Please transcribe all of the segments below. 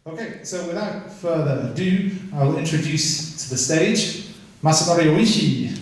Okay, so without further ado, I will introduce to the stage Masanori Oishi.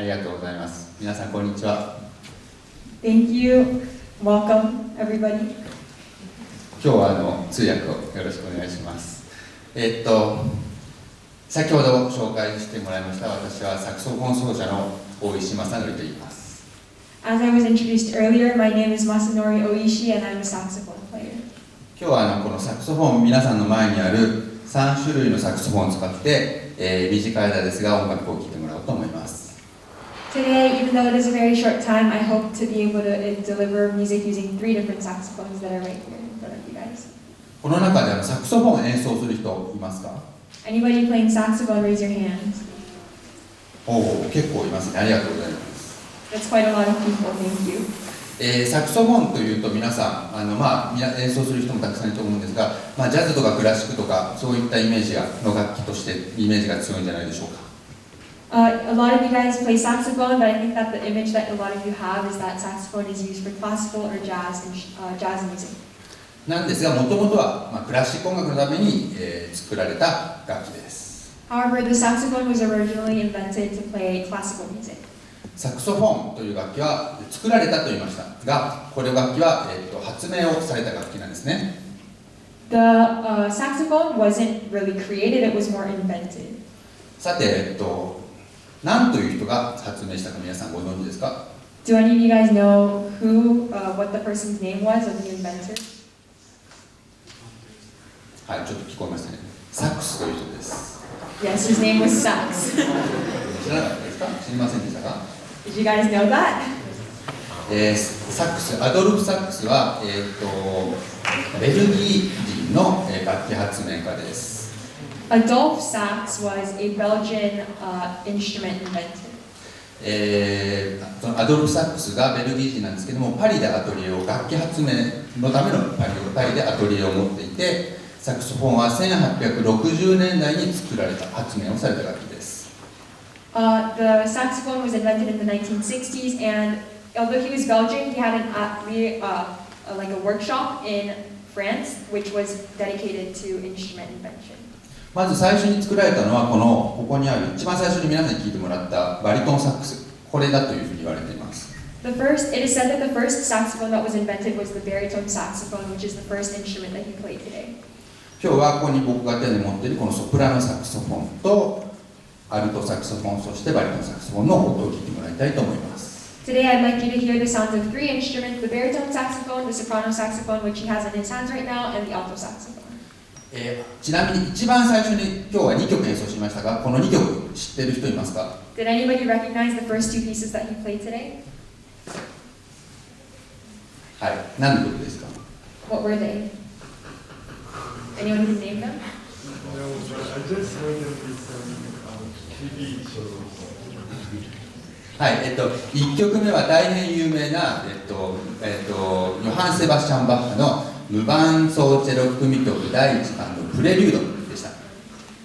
りがとうございます。皆さんこんにちは。Thank you. Welcome, everybody. 今日は通訳をよろしくお願いします。先ほど紹介してもらいました私はサクソフォン奏者の大石正則と言います。As I was introduced earlier, my name is Masanori Oishi and I'm a saxophone player. 今日はこのサクソフォン、皆さんの前にある3種類のサクソフォンを使って、短い間ですが音楽を聴いてもらおうと思います。Today, even though it is a very short time, I hope to be able to deliver music using 3 different saxophones that are right here in front of you guys. この中でサクソフォンを演奏する人いますか？ Anybody playing saxophone, raise your hands. 結構いますね。ありがとうございます。That's quite a lot of people, thank you. サクソフォンというと皆さん演奏する人もたくさんいると思うんですが、ジャズとかクラシックとかそういったイメージの楽器としてイメージが強いんじゃないでしょうか。A lot of you guys play saxophone, but I think that the image that a lot of you have is that saxophone is used for classical or jazz music. なんですが、もともとはクラシック音楽のために、作られた楽器です。However, the saxophone was originally invented to play classical music. サクソフォンという楽器は作られたと言いましたが、これ楽器は、発明をされた楽器なんですね。The saxophone wasn't really created, it was more invented. さて、何という人が発明したか皆さんご存知ですか？ Do any of you guys know what the person's name was of the inventor? はい、ちょっと聞こえましたね。サックスという人です。Yes, his name was Sax. 知らなかったですか？知りませんでしたか？ Did you guys know that? サックス、アドルフ・サックスは、ベルギー人の楽器発明家です。Adolphe Sax was a Belgian instrument inventor. そのアドルフ・サックスがベルギー人なんですけども、パリでアトリエを楽器発明のためのパリでアトリエを持っていて、サクソフォンは1860年代に作られた発明をされた楽器です。The saxophone was invented in the 1960s, and although he was Belgian, he had like a workshop in France, which was dedicated to instrument invention. まず最初に作られたのはここにある一番最初に皆さんに聴いてもらったバリトンサックス、これだというふうに言われています。It is said that the first saxophone that was invented was the baritone saxophone, which is the first instrument that he played today. 今日はここに僕が手に持っているこのソプラノサクソフォンとアルトサクソフォン、そしてバリトンサクソフォンの音を聴いてもらいたいと思います。Today I'd like you to hear the sounds of 3 instruments: the baritone saxophone, the soprano saxophone, which he has in his hands right now, and the alto saxophone. ちなみに一番最初に今日は2曲演奏しましたが、この2曲知っている人いますか？ Did anybody recognize the first 2 pieces that he played today? はい、何の曲ですか？ What were they? Anyone who can name them? I just heard of this TV show. はい、1曲目は大変有名な、ヨハン・セバスチャン・バッハの無伴奏チェロ組曲第1番のプレリュードでした。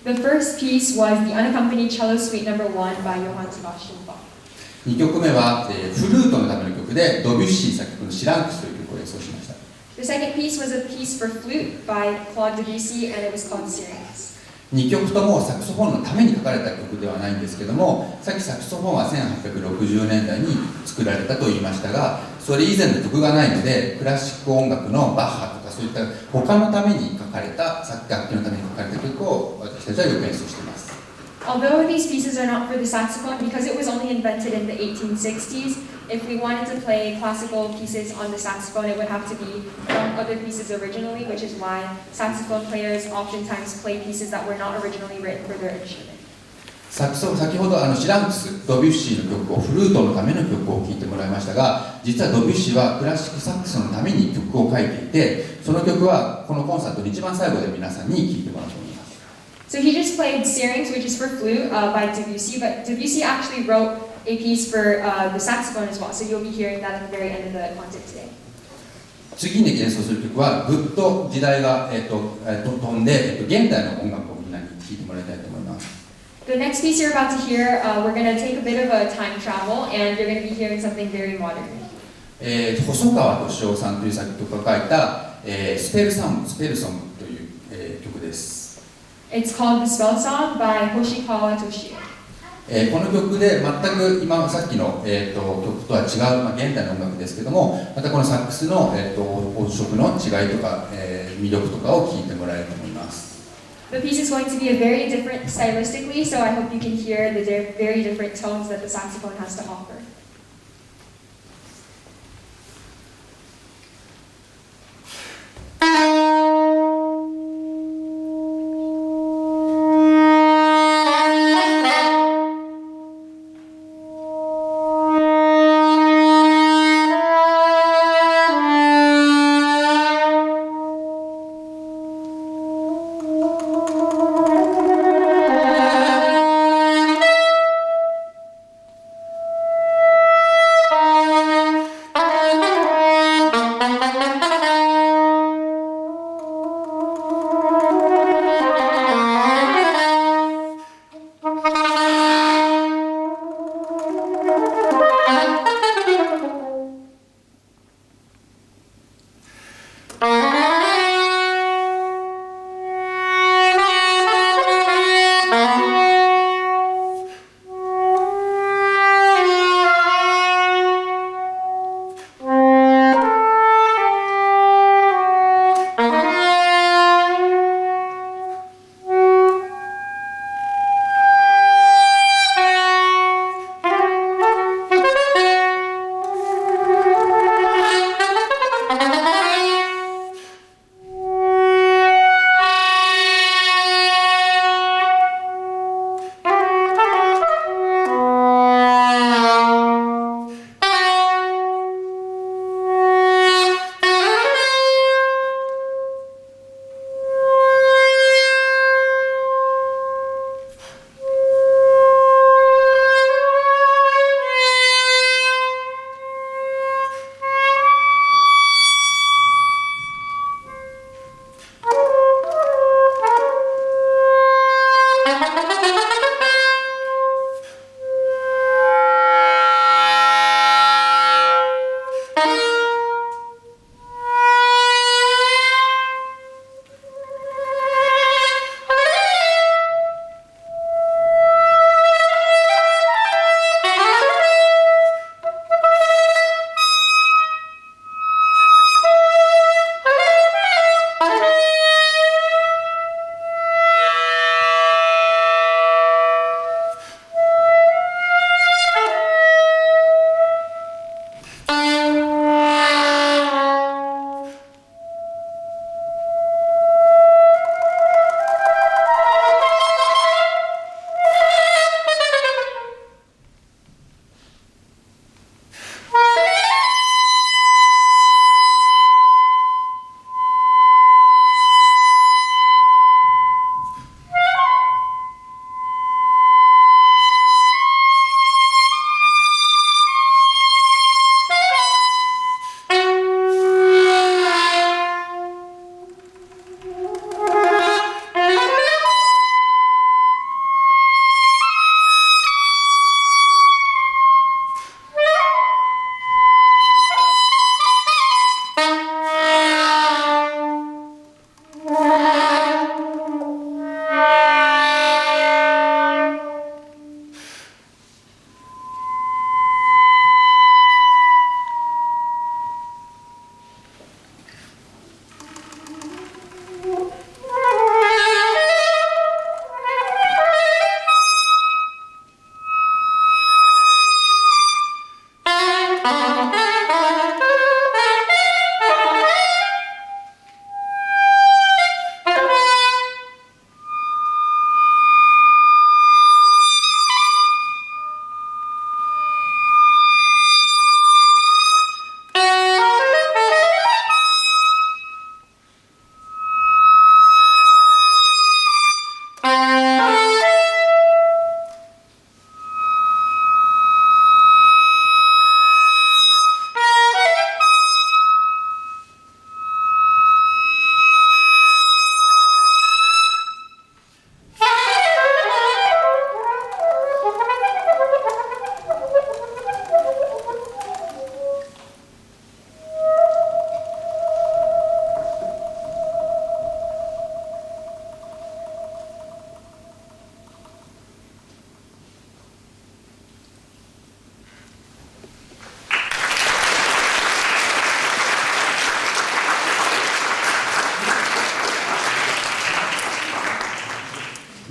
The first piece was the unaccompanied cello suite number 1 by Johann Sebastian Bach. 2曲目は、フルートのための曲でドビュッシー作曲のシランクスという曲を演奏しました。The second piece was a piece for flute by Claude Debussy, and it was called Syrinx. 2曲ともサクソフォンのために書かれた曲ではないんですけども、さっきサクソフォンは1860年代に作られたと言いましたが、それ以前の曲がないので、クラシック音楽のバッハとかそういった他のために書かれた、楽器のために書かれた曲を私たちはよく演奏しています。Although these pieces are not for the saxophone, because it was only invented in the 1860s, if we wanted to play classical pieces on the saxophone, it would have to be from other pieces originally, which is why saxophone players oftentimes play pieces that were not originally written for their instrument. 先ほどシランクス、ドビュッシーの曲をフルートのための曲を聴いてもらいましたが、実はドビュッシーはクラシックサックスのために曲を書いていて、その曲はこのコンサートの一番最後で皆さんに聴いてもらうと思います。So he just played Syrinx, which is for flute, by Debussy, but Debussy actually wrote a piece for the saxophone as well, so you'll be hearing that at the very end of the concert today. 次に演奏する曲はぐっと時代が、飛んで、現代の音楽をみんなに聴いてもらいたいと思います。The next piece you're about to hear, we're going to take a bit of a time travel, and you're going to be hearing something very modern. 細川敏夫さんという作曲家が書いた、スペルソングという、曲です。It's called The Spell Song by Hoshikawa Toshio. この曲で全く今さっきの、曲とは違う、現代の音楽ですけども、またこのサックスの、音色の違いとか、魅力とかを聞いてもらえると思います。The piece is going to be a very different stylistically, so I hope you can hear the very different tones that the saxophone has to offer.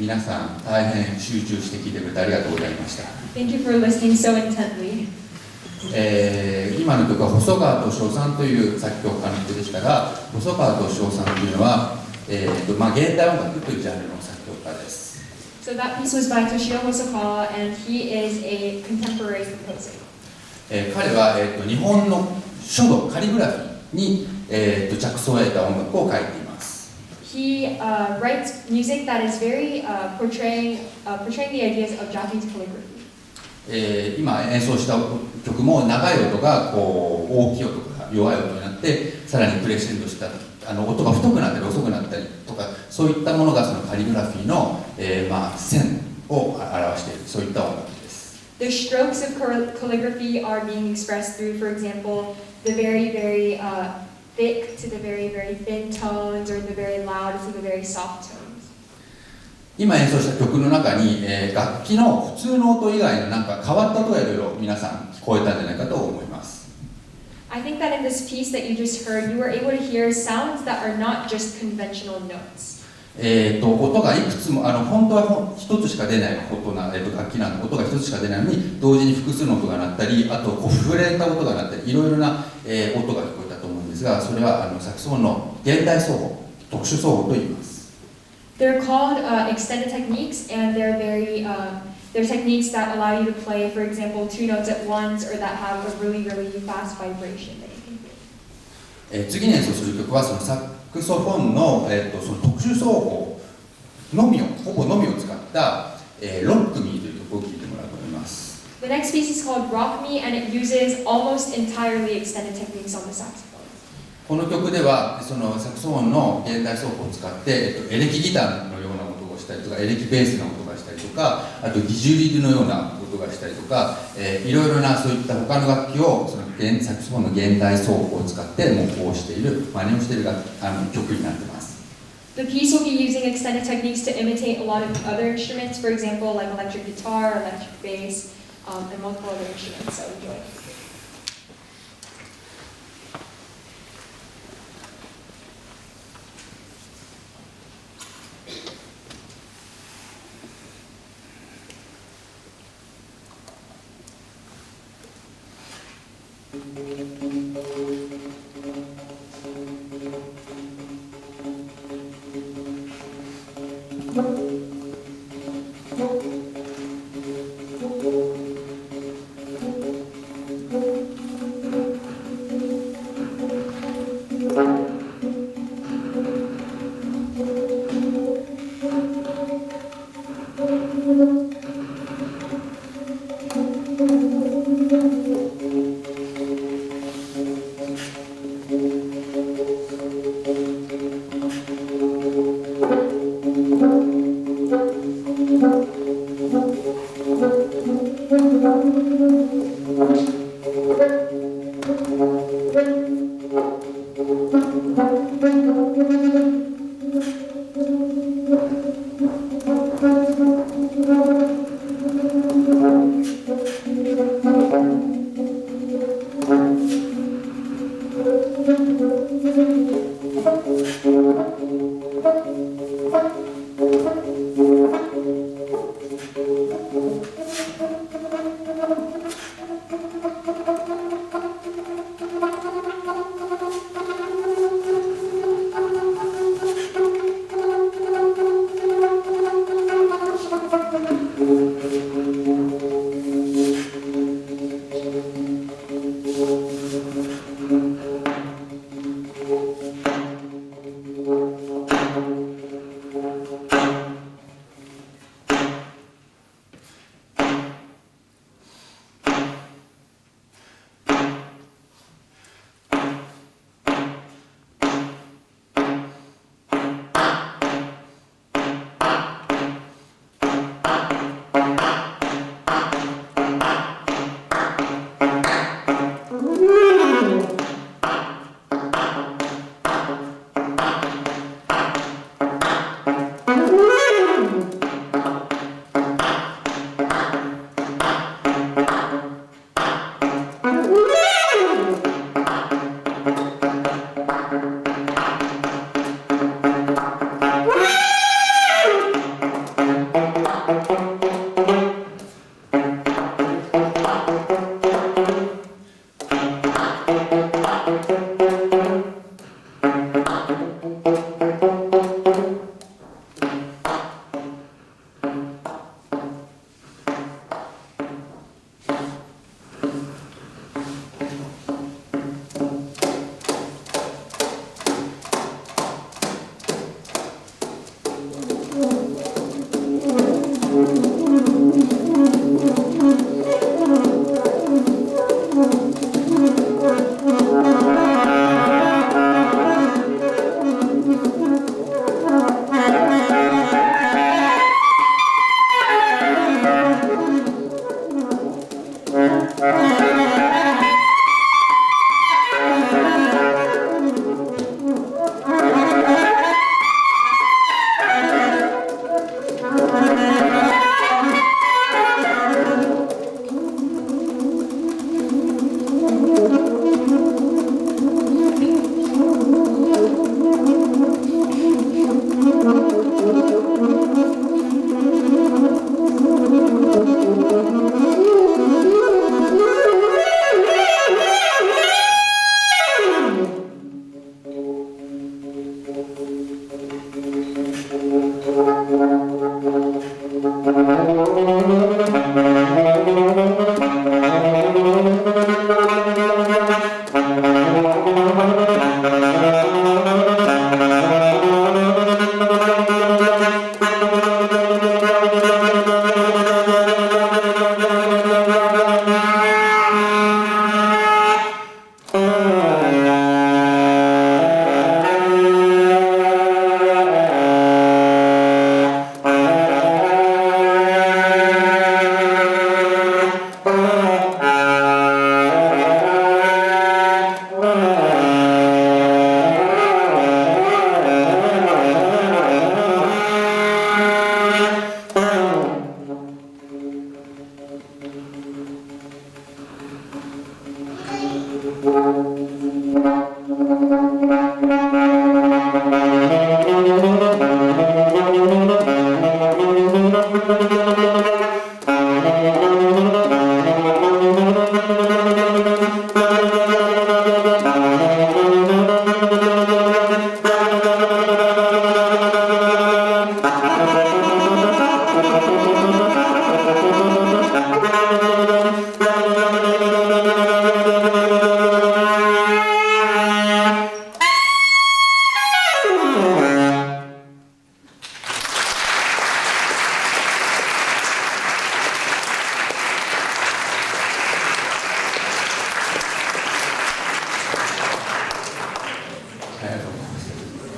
皆さん大変集中して聞いてくれてありがとうございました。Thank you for listening so intently. 今の曲は細川敏夫さんという作曲家の人でしたが、細川敏夫さんというのは、現代音楽というジャンルの作曲家です。So that piece was by Toshio Hosokawa, and he is a contemporary composer. 彼は、日本の書道カリグラフィーに、着想を得た音楽を書いています。He writes music that is very portraying the ideas of Japanese calligraphy. 今演奏した曲も長い音がこう大きい音が弱い音になってさらにクレッシェンドした音が太くなったり遅くなったりとかそういったものがそのカリグラフィーの、線を表しているそういった音楽です。The strokes of calligraphy are being expressed through, for example, the very, very thick to the very, very thin tones, or the very loud to the very soft tones. 今演奏した曲の中に、楽器の普通の音以外のなんか変わった音がいろいろ皆さん聞こえたんじゃないかと思います。I think that in this piece that you just heard, you were able to hear sounds that are not just conventional notes. 音がいくつも本当は一つしか出ない音な、楽器なんで音が一つしか出ないのに同時に複数の音が鳴ったりあとこう触れた音が鳴ったりいろいろな、音が聞こえたと思うんですがそれはサクソフォンの現代奏法特殊奏法と言います。They're called extended techniques, and they're techniques that allow you to play, for example, two notes at once, or that have a really, really fast vibration that you can hear. 次に演奏する曲はそのサクソフォンの、その特殊奏法のみをほぼのみを使った、ロックミーという曲を聴いてもらおうと思います。The next piece is called Rock Me, and it uses almost entirely extended techniques on the saxophone. この曲ではそのサクソフォンの現代奏法を使って、エレキギターのような音をしたりとかエレキベースの音がしたりとかあとディジュリルのような音がしたりとか、いろいろなそういった他の楽器をそのサクソフォンの現代奏法を使って模倣している真似をしている曲になっています。The piece will be using extended techniques to imitate a lot of other instruments, for example, like electric guitar, electric bass, and multiple other instruments. So enjoy.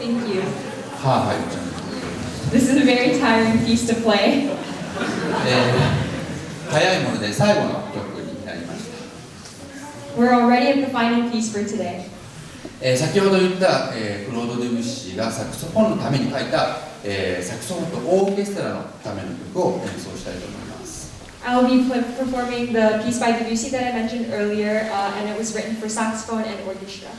Thank you. はい、This is a very tiring piece to play. 早いもので最後の曲になりました。We're already at the final piece for today. 先ほど言った、クロード・デュブッシーがサクソフォンのために書いた、サクソフォンとオーケストラのための曲を演奏したいと思います。I'll be performing the piece by Debussy that I mentioned earlier, and it was written for saxophone and orchestra.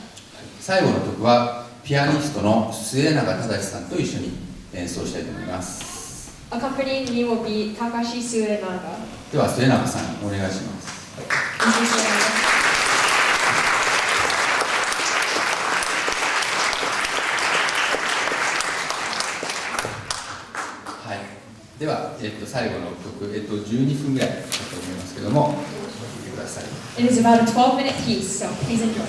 最後の曲はピアニストの末永忠さんと一緒に演奏したいと思います。Accompanying me will be Takashi Suenaga. では末永さんお願いします。Thank you, Suenaga. では、最後の曲、12分ぐらいだと思いますけども、聴いてください。It is about a 12-minute piece, so please enjoy.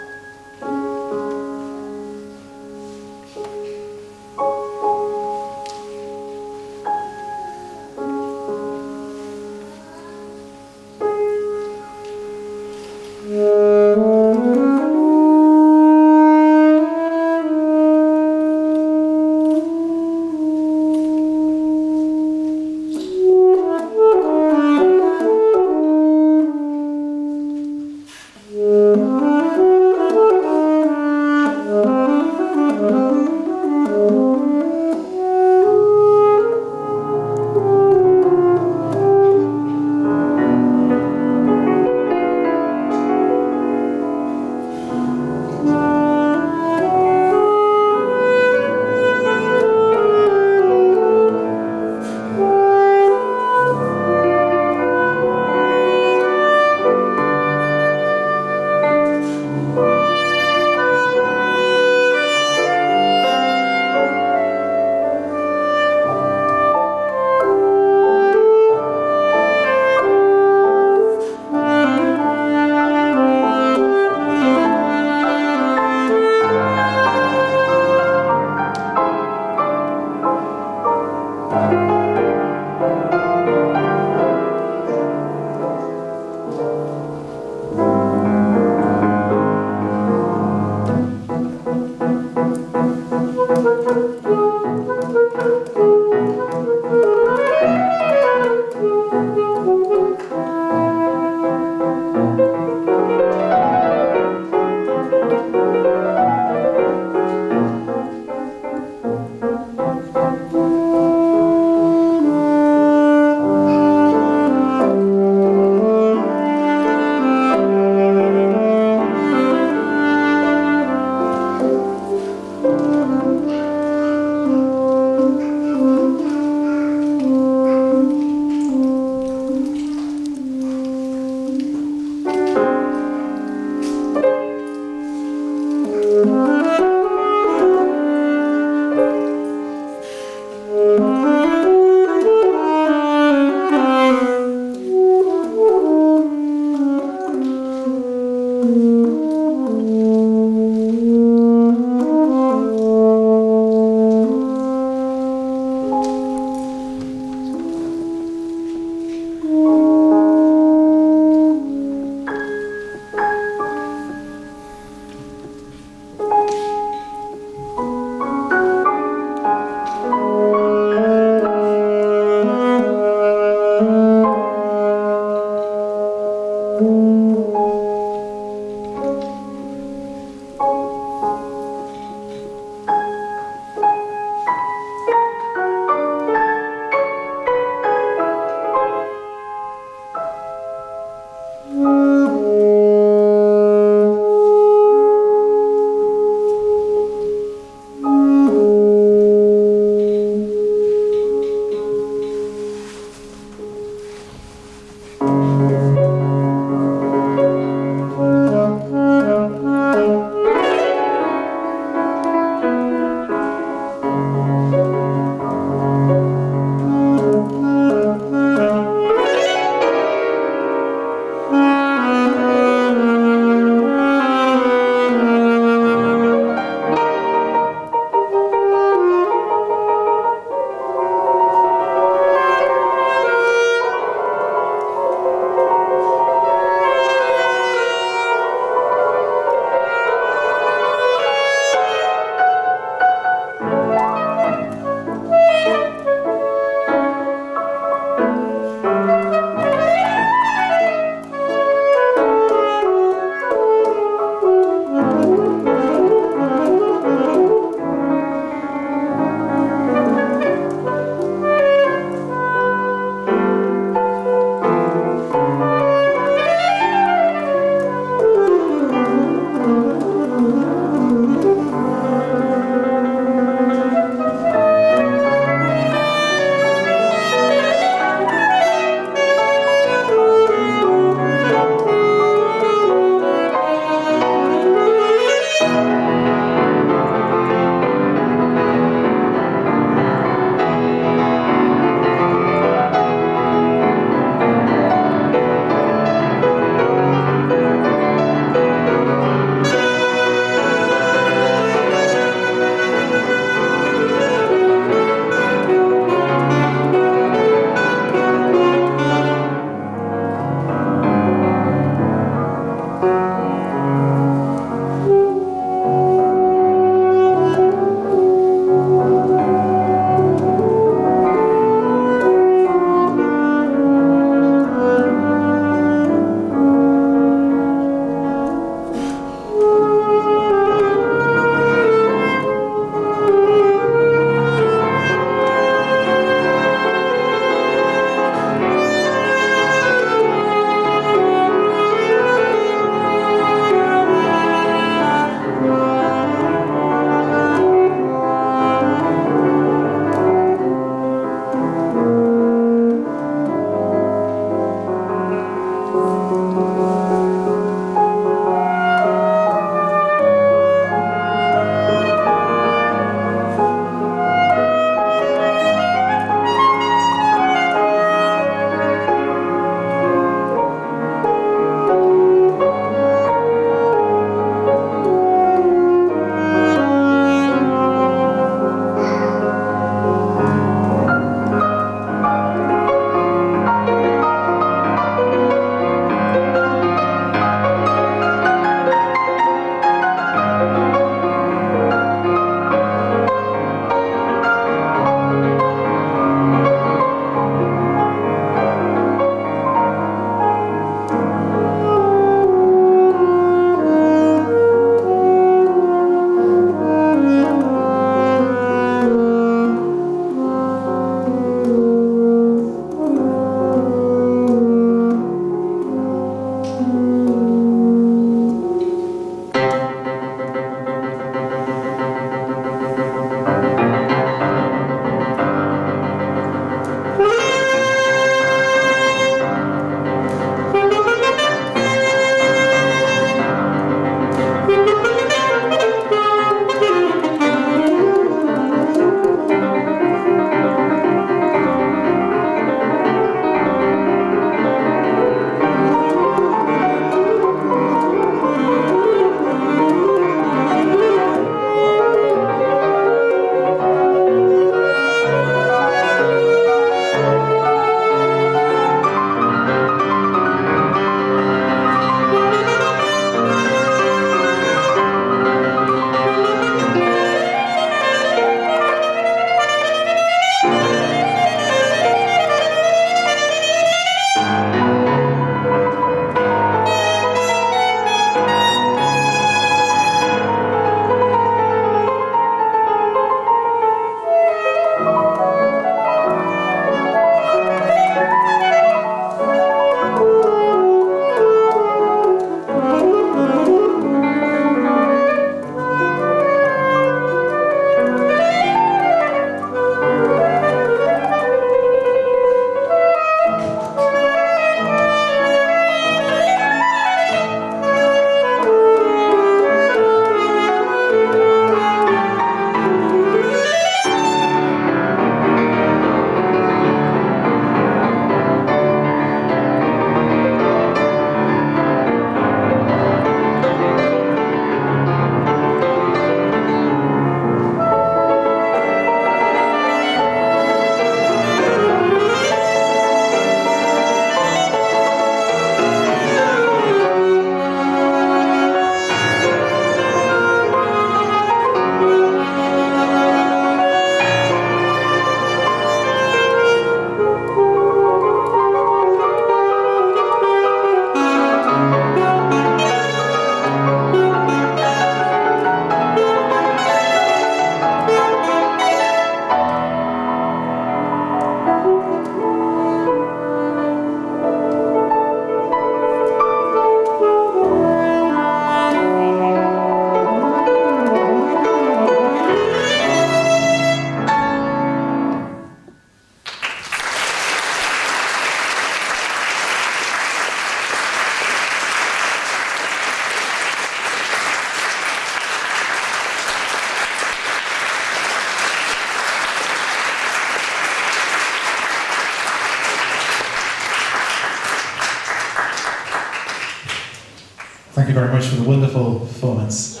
Thank you very much for the wonderful performance.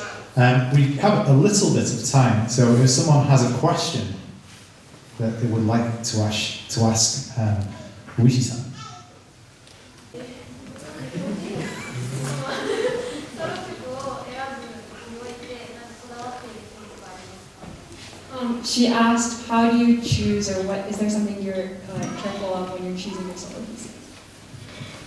We have a little bit of time, so if someone has a question that they would like to ask Oishi-san. She asked, how do you choose, or what is there something you're careful of when you're choosing your solo pieces?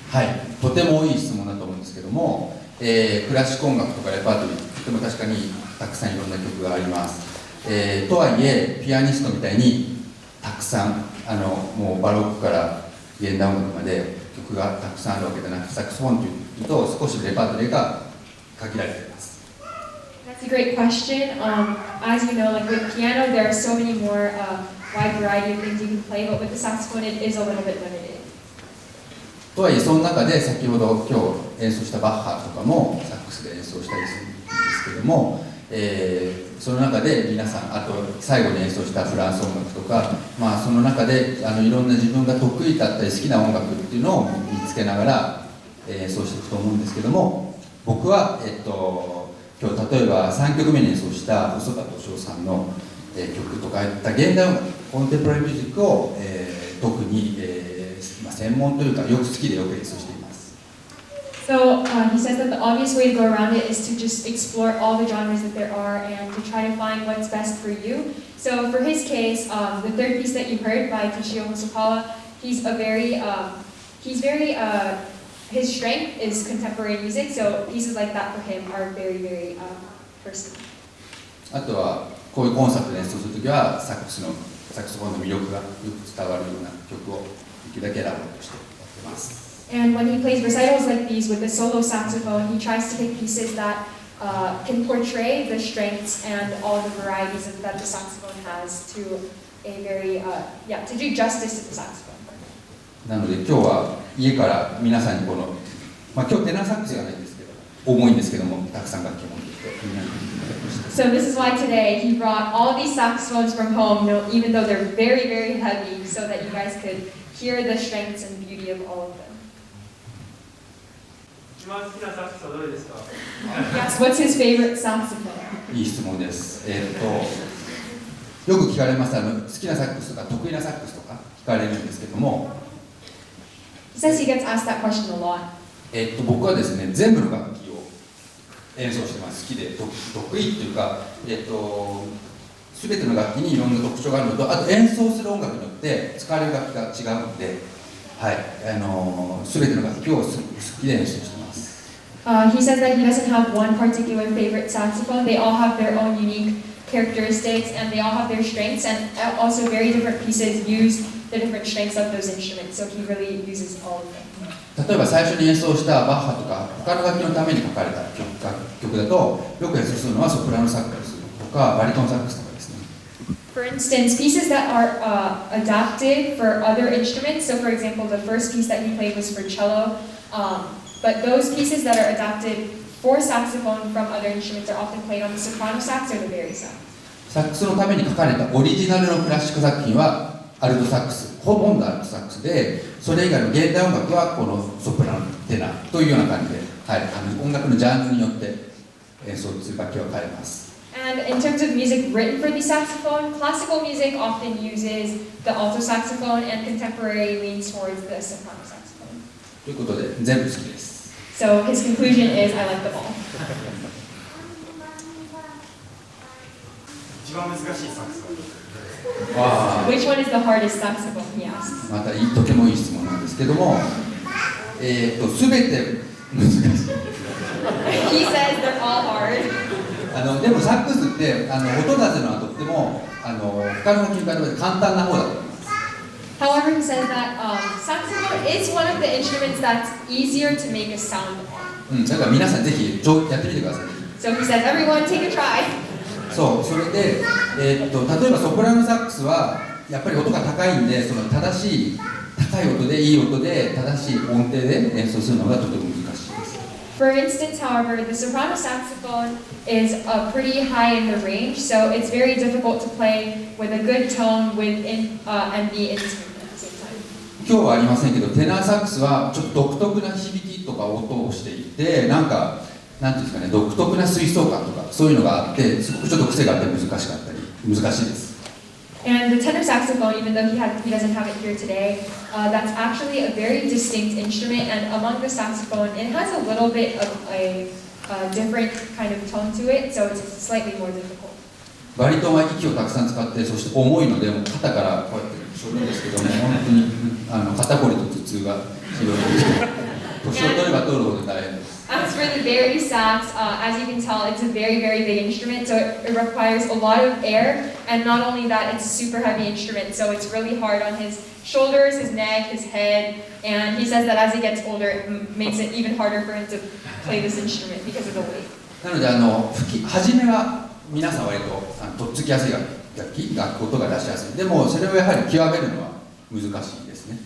はい、とてもいい質問だと思うんですけども、クラシック音楽とかレパートリー、とても確かにたくさんいろんな曲があります。とはいえ、ピアニストみたいにたくさん、もうバロックから現代音楽まで曲がたくさんあるわけではなくて、サックスフォンというと少しレパートリーが限られています。That's a great question. As you know, like with piano, there are so many more wide variety of things you can play, but with the saxophone, it is a little bit limited. とはいえ、その中で先ほど今日演奏したバッハとかもサックスで演奏したりするんですけども、その中で皆さん、あと最後に演奏したフランス音楽とか、その中でいろんな自分が得意だったり好きな音楽っていうのを見つけながら演奏していくと思うんですけども、僕は、今日例えば3曲目に演奏した細田敏夫さんの、曲とかいった現代音楽、コンテンポラリーミュージックを、特に、専門というかよく好きでよく演奏しています。So he says that the obvious way to go around it is to just explore all the genres that there are and to try to find what's best for you. So for his case, the third piece that you heard by Toshio Hosokawa, his strength is contemporary music, so pieces like that for him are very, very personal. あとはこういうコンサートで演奏するときはサックスフォンの魅力がよく伝わるような曲をできるだけ選ぼうとしてやってます。And when he plays recitals like these with the solo saxophone, he tries to pick pieces that can portray the strengths and all the varieties that the saxophone has to a very, to do justice to the saxophone. なので今日は家から皆さんにこの、今日テナーサックスがないんですけど、重いんですけども、たくさん楽器を持ってきてみんなに弾いていただきました。So this is why today he brought all these saxophones from home, even though they're very, very heavy, so that you guys could hear the strengths and beauty of all of them. 一番好きなサックスはどれですか？ Yes, what's his favorite saxophone? いい質問です。よく聞かれます好きなサックスとか得意なサックスとか聞かれるんですけども、He says he gets asked that question a lot. 僕はですね、全部の楽器を演奏してます。好きで得意っていうか、すべての楽器にいろんな特徴があるのと、あと演奏する音楽によって使われる楽器が違うので、はい、すべての楽器を好きで演奏してます。He says that he doesn't have one particular favorite saxophone. They all have their own unique characteristics, and they all have their strengths, and also very different pieces use the different strengths of those instruments. So he really uses all of them. 例えば最初に演奏したバッハとか他の楽器のために書かれた曲だと、よく演奏するのはソプラノサックスとかバリトンサックスとかですね。For instance, pieces that are adapted for other instruments. So for example, the first piece that he played was for cello. But those pieces that are adapted for saxophone from other instruments are often played on the soprano sax or the baritone sax. サックスのために書かれたオリジナルのクラシック作品はアルトサックス、ほとんどアルトサックスで、それ以外の現代音楽はこのソプラノ、テナーというような感じで、はい、音楽のジャンルによって演奏する楽器は変えます。And in terms of music written for the saxophone, classical music often uses the alto saxophone, and contemporary leans towards the soprano saxophone. ということで全部好きです。So his conclusion is, I like them all. 一番難しいサックスは？ Which one is the hardest saxophone? He asks. またとてもいい質問なんですけども、すべて難しい。He says they're all hard. でもサックスって音出すのはとっても他の楽器に比べて簡単な方だと思います。However, he says that saxophone is one of the instruments that's easier to make a sound on. だから皆さんぜひやってみてください。So he says, everyone take a try. そう、それで、例えばソプラノサックスはやっぱり音が高いんで、その正しい高い音でいい音で正しい音程で演奏するのがとても難しいです。For instance, however, the soprano saxophone is pretty high in the range, so it's very difficult to play with a good tone and be in tune at the same time. 今日はありませんけど、テナーサックスはちょっと独特な響きとか音をしていて、なんかなんていうんですかね、独特な吹奏感とかそういうのがあって、すごくちょっと癖があって難しかったり難しいです。And the tenor saxophone, even though he doesn't have it here today, that's actually a very distinct instrument. And among the saxophone, it has a little bit of a different kind of tone to it, so it's slightly more difficult. バリトンは息をたくさん使って、そして重いので、もう肩からこうやってしょるんですけども、本当に肩こりと頭痛がひどいです。年を取れば取るほど大変です。As for the bari sax, as you can tell, it's a very, very big instrument, so it requires a lot of air, and not only that, it's a super heavy instrument, so it's really hard on his shoulders, his neck, his head, and he says that as he gets older, it makes it even harder for him to play this instrument because of the weight. なので初めは皆さん割ととっつきやすい楽器音が出しやすい。でもそれをやはり極めるのは難しいですね。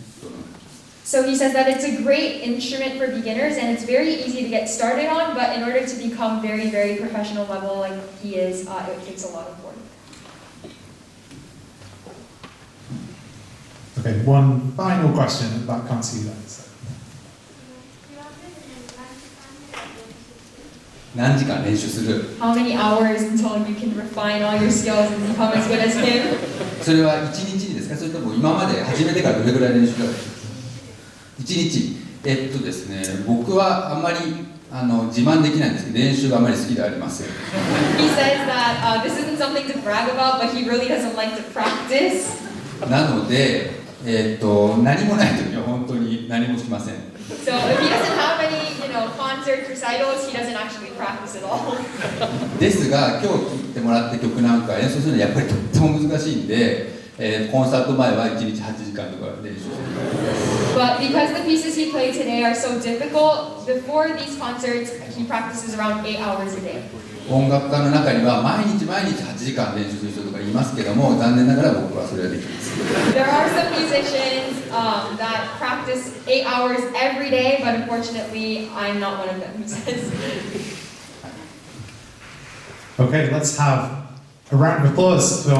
So he says that it's a great instrument for beginners and it's very easy to get started on, but in order to become very, very professional level like he is, it takes a lot of work. Okay, one final question that can't see that. So. 何時間練習する？ How many hours until you can refine all your skills and become as good as him? それは1日にですか？それとも今まで始めてからどれぐらい練習したか？1日。ですね、僕はあんまり自慢できないんですけど、練習があまり好きではありません。He says that this isn't something to brag about, but he really doesn't like to practice. なので、何もない時は本当に何もしません。So if he doesn't have any, concerts, recitals, he doesn't actually practice at all. ですが、今日聴いてもらった曲なんか演奏するのはやっぱりとっても難しいんで、コンサート前は1日8時間とか練習してます。But because the pieces he played today are so difficult, before these concerts, he practices around 8 hours a day. 音楽家の中には毎日8時間練習する人とかいますけども、残念ながら僕はそれはできます。There are some musicians that practice 8 hours every day, but unfortunately, I'm not one of them, he says. Okay, let's have a round of applause for